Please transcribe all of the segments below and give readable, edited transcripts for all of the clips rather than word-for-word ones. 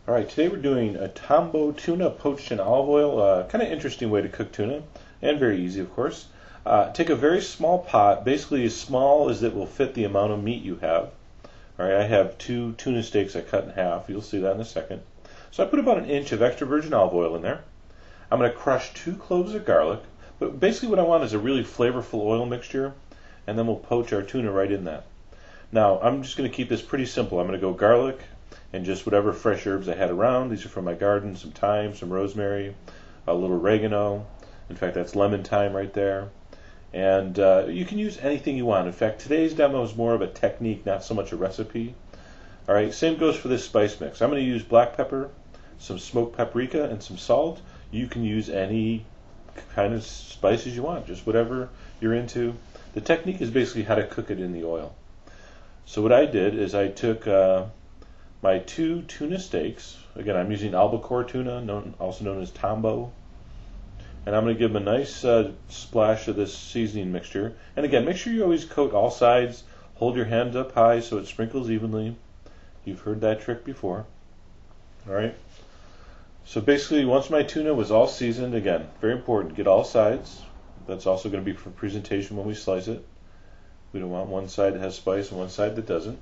Alright, today we're doing a Tombo Tuna poached in olive oil. Kind of interesting way to cook tuna, and very easy, of course. Take a very small pot, basically as small as it will fit the amount of meat you have. Alright, I have 2 tuna steaks I cut in half. You'll see that in a second. So I put about 1 inch of extra virgin olive oil in there. I'm going to crush 2 cloves of garlic, but basically what I want is a really flavorful oil mixture, and then we'll poach our tuna right in that. Now, I'm just going to keep this pretty simple. I'm going to go garlic and just whatever fresh herbs I had around. These are from my garden, some thyme, some rosemary, a little oregano. In fact, that's lemon thyme right there. And you can use anything you want. In fact, today's demo is more of a technique, not so much a recipe. All right, same goes for this spice mix. I'm going to use black pepper, some smoked paprika, and some salt. You can use any kind of spices you want, just whatever you're into. The technique is basically how to cook it in the oil. So what I did is I took my 2 tuna steaks. Again, I'm using albacore tuna, also known as Tombo. And I'm going to give them a nice splash of this seasoning mixture. And again, make sure you always coat all sides. Hold your hand up high so it sprinkles evenly. You've heard that trick before. All right. So basically, once my tuna was all seasoned, again, very important, get all sides. That's also going to be for presentation when we slice it. We don't want one side that has spice and one side that doesn't.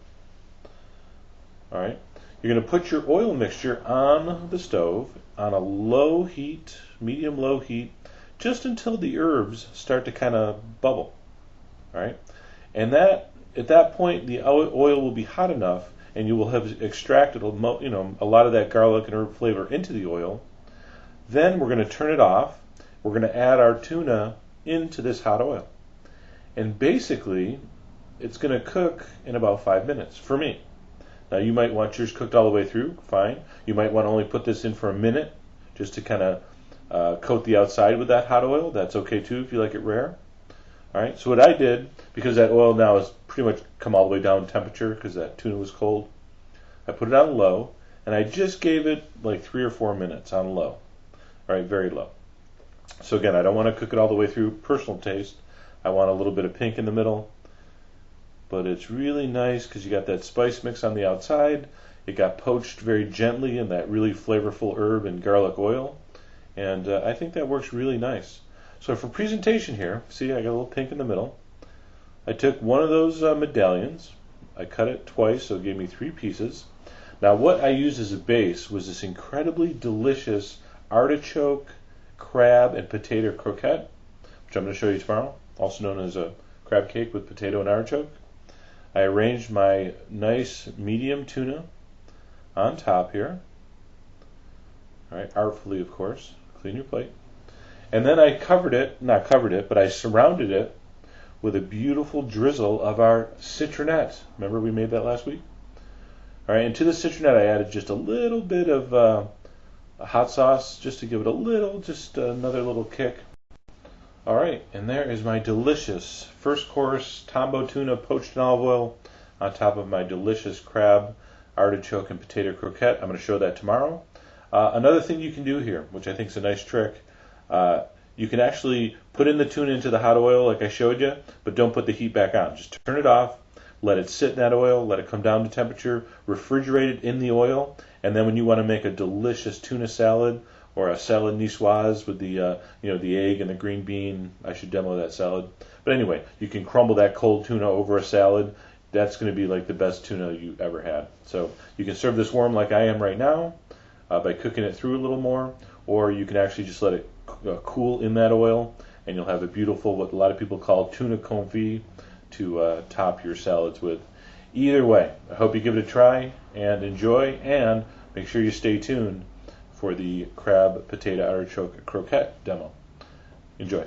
All right. You're going to put your oil mixture on the stove on a low heat, medium-low heat, just until the herbs start to kind of bubble. All right. And at that point, the oil will be hot enough, and you will have extracted a lot of that garlic and herb flavor into the oil. Then we're going to turn it off. We're going to add our tuna into this hot oil. And basically, it's going to cook in about 5 minutes for me. Now, you might want yours cooked all the way through, fine. You might want to only put this in for a minute just to kind of coat the outside with that hot oil. That's okay too if you like it rare. All right, so what I did, because that oil now has pretty much come all the way down temperature because that tuna was cold, I put it on low, and I just gave it like 3 or 4 minutes on low. All right, very low. So again, I don't want to cook it all the way through, personal taste. I want a little bit of pink in the middle. But it's really nice because you got that spice mix on the outside. It got poached very gently in that really flavorful herb and garlic oil. And I think that works really nice. So for presentation here, see I got a little pink in the middle. I took one of those medallions. I cut it twice, so it gave me 3 pieces. Now what I used as a base was this incredibly delicious artichoke, crab, and potato croquette, which I'm going to show you tomorrow, also known as a crab cake with potato and artichoke. I arranged my nice medium tuna on top here. All right, artfully, of course. Clean your plate. And then I but I surrounded it with a beautiful drizzle of our citronette. Remember we made that last week? All right, and to the citronette I added just a little bit of hot sauce just to give it just another little kick. All right, and there is my delicious first course Tombo tuna poached in olive oil on top of my delicious crab, artichoke, and potato croquette. I'm going to show that tomorrow. Another thing you can do here, which I think is a nice trick, you can actually put in the tuna into the hot oil like I showed you, but don't put the heat back on. Just turn it off, let it sit in that oil, let it come down to temperature, refrigerate it in the oil, and then when you want to make a delicious tuna salad, or a salad niçoise with the the egg and the green bean. I should demo that salad. But anyway, you can crumble that cold tuna over a salad. That's going to be like the best tuna you ever had. So you can serve this warm like I am right now by cooking it through a little more, or you can actually just let it cool in that oil, and you'll have a beautiful, what a lot of people call tuna confit to top your salads with. Either way, I hope you give it a try and enjoy, and make sure you stay tuned for the crab, potato, artichoke croquette demo. Enjoy.